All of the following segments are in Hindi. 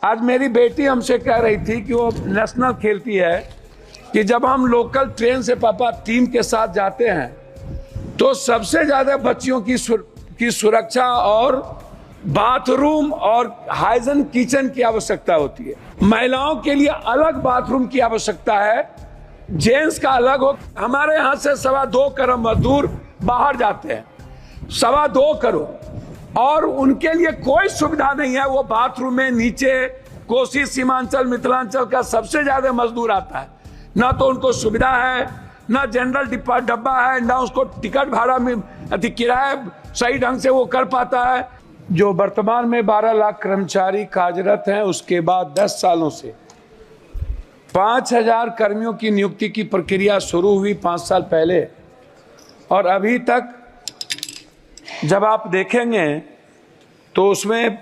आज मेरी बेटी हमसे कह रही थी कि वो नेशनल खेलती है कि जब हम लोकल ट्रेन से पापा टीम के साथ जाते हैं तो सबसे ज्यादा बच्चियों की सुरक्षा और बाथरूम और हाइजीन किचन की आवश्यकता होती है। महिलाओं के लिए अलग बाथरूम की आवश्यकता है, जेंट्स का अलग हो। हमारे यहाँ से 2.25 करोड़ मजदूर बाहर जाते हैं, 2.25 करोड़, और उनके लिए कोई सुविधा नहीं है। वो बाथरूम में नीचे कोसी सीमांचल मिथिलांचल का सबसे ज्यादा मजदूर आता है, ना तो उनको सुविधा है, ना जनरल डब्बा है, ना उसको टिकट भाड़ा में किराया सही ढंग से वो कर पाता है। जो वर्तमान में 12 लाख कर्मचारी कार्यरत हैं, उसके बाद 10 सालों से 5,000 कर्मियों की नियुक्ति की प्रक्रिया शुरू हुई 5 साल पहले, और अभी तक जब आप देखेंगे तो उसमें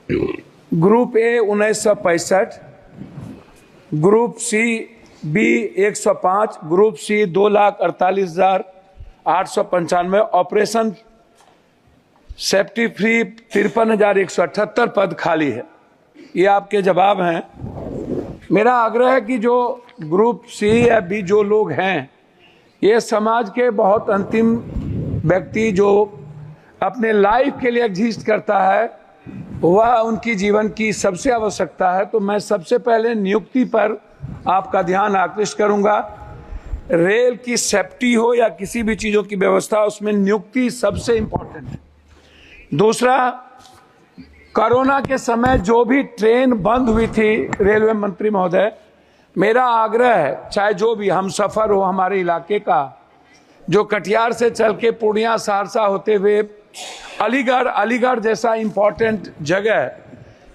group A 1965, group C B 105, group C 2,48,895, operation safety free 53,178 पद खाली है। ये आपके जवाब हैं। मेरा आग्रह है कि जो ग्रुप सी या बी जो लोग हैं, ये समाज के बहुत अंतिम व्यक्ति जो अपने लाइफ के लिए एग्जिस्ट करता है, वह उनकी जीवन की सबसे आवश्यकता है। तो मैं सबसे पहले नियुक्ति पर आपका ध्यान आकृष्ट करूंगा। रेल की सेफ्टी हो या किसी भी चीजों की व्यवस्था, उसमें नियुक्ति सबसे इंपॉर्टेंट है। दूसरा, कोरोना के समय जो भी ट्रेन बंद हुई थी, रेलवे मंत्री महोदय, मेरा आग्रह है, चाहे जो भी हम सफर हो हमारे इलाके का, जो कटिहार से चल के पूर्णिया सहरसा होते हुए अलीगढ़ जैसा इंपॉर्टेंट जगह,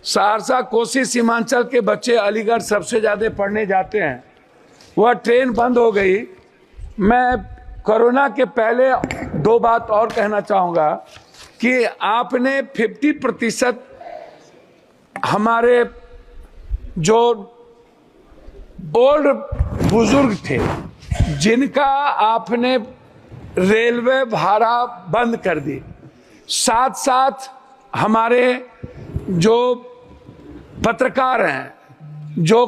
सहरसा कोसी सीमांचल के बच्चे अलीगढ़ सबसे ज्यादा पढ़ने जाते हैं, वह ट्रेन बंद हो गई। मैं कोरोना के पहले 2 बात और कहना चाहूँगा कि आपने 50% हमारे जो ओल्ड बुजुर्ग थे, जिनका आपने रेलवे भाड़ा बंद कर दी, साथ साथ हमारे जो पत्रकार हैं, जो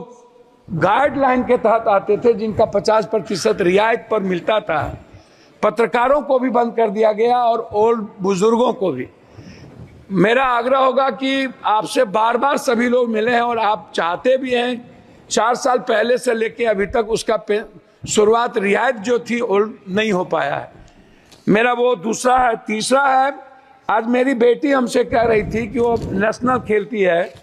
गाइडलाइन के तहत आते थे, जिनका 50% रियायत पर मिलता था, पत्रकारों को भी बंद कर दिया गया और ओल्ड बुजुर्गों को भी। मेरा आग्रह होगा कि आपसे बार बार सभी लोग मिले हैं और आप चाहते भी हैं, 4 साल पहले से लेके अभी तक उसका शुरुआत रियायत जो थी ओल्ड नहीं हो पाया है। मेरा वो दूसरा है। तीसरा है, आज मेरी बेटी हमसे कह रही थी कि वो नेशनल खेलती है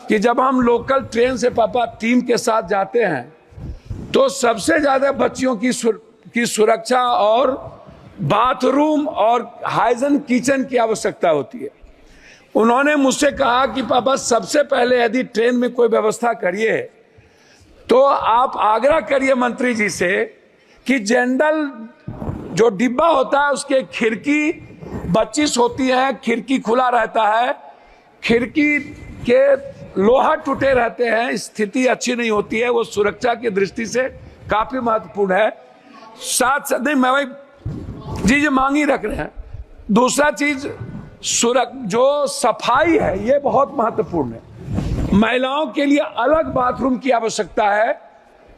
कि जब हम लोकल ट्रेन से पापा टीम के साथ जाते हैं तो सबसे ज्यादा बच्चियों की सुरक्षा और बाथरूम और हाइजीन किचन की आवश्यकता होती है। उन्होंने मुझसे कहा कि पापा सबसे पहले यदि ट्रेन में कोई व्यवस्था करिए तो आप आग्रह करिए मंत्री जी से कि जनरल जो डिब्बा होता है उसके खिड़की 25 होती है, खिड़की खुला रहता है, खिड़की के लोहा टूटे रहते हैं, स्थिति अच्छी नहीं होती है, वो सुरक्षा की दृष्टि से काफी महत्वपूर्ण है। साथ साथ नहीं, मैं वही जी मांगी रख रहे हैं। दूसरा चीज जो सफाई है, ये बहुत महत्वपूर्ण है। महिलाओं के लिए अलग बाथरूम की आवश्यकता है,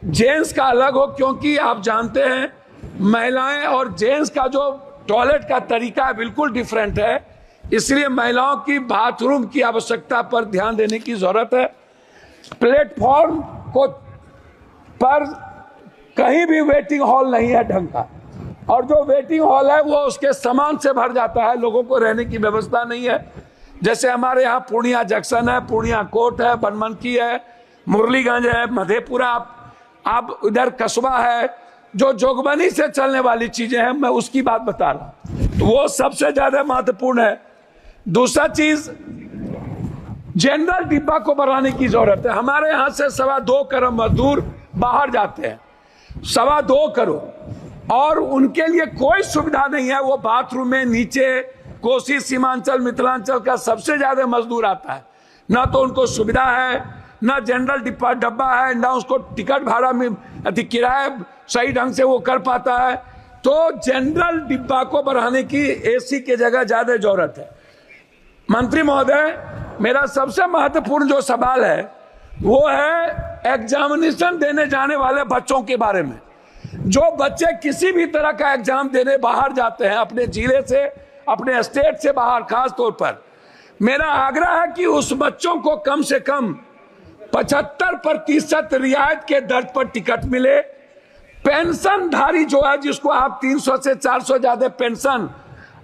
जेंट्स का अलग हो, क्योंकि आप जानते हैं महिलाएं और जेंट्स का जो टॉयलेट का तरीका है बिल्कुल डिफरेंट है, इसलिए महिलाओं की बाथरूम की आवश्यकता पर ध्यान देने की जरूरत है। प्लेटफॉर्म पर कहीं भी वेटिंग हॉल नहीं है ढंग का, और जो वेटिंग हॉल है वो उसके सामान से भर जाता है, लोगों को रहने की व्यवस्था नहीं है। जैसे हमारे यहाँ पूर्णिया जंक्शन है, पूर्णिया कोर्ट है, बनमनकी है, मुरलीगंज है, मधेपुरा, अब इधर कस्बा है, जो जोगबनी से चलने वाली चीजें हैं, मैं उसकी बात बता रहा हूं, तो वो सबसे ज्यादा महत्वपूर्ण है। दूसरा चीज, जनरल डिब्बा को बढ़ाने की जरूरत है। हमारे यहाँ से 2.25 करोड़ मजदूर बाहर जाते हैं, 2.25 करोड़, और उनके लिए कोई सुविधा नहीं है। वो बाथरूम में नीचे कोसी सीमांचल मिथिलांचल का सबसे ज्यादा मजदूर आता है, ना तो उनको सुविधा है, ना जनरल डब्बा है, ना उसको टिकट भाड़ा में किराया सही ढंग से वो कर पाता है। तो जनरल डिब्बा को बढ़ाने की एसी की जगह ज्यादा जरूरत है। मंत्री महोदय, मेरा सबसे महत्वपूर्ण जो सवाल है वो है एग्जामिनेशन देने जाने वाले बच्चों के बारे में। जो बच्चे किसी भी तरह का एग्जाम देने बाहर जाते हैं, अपने जिले से, अपने स्टेट से बाहर, खास तौर पर मेरा आग्रह है कि उस बच्चों को कम से कम 75% रियायत के दर पर टिकट मिले। पेंशनधारी जो है, जिसको आप 300 से 400 ज्यादा पेंशन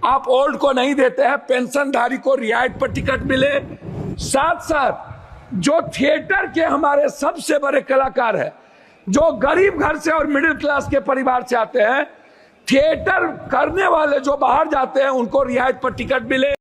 आप ओल्ड को नहीं देते हैं, पेंशनधारी को रियायत पर टिकट मिले। साथ साथ जो थिएटर के हमारे सबसे बड़े कलाकार हैं, जो गरीब घर से और मिडिल क्लास के परिवार से आते हैं, थिएटर करने वाले जो बाहर जाते हैं, उनको रियायत पर टिकट मिले।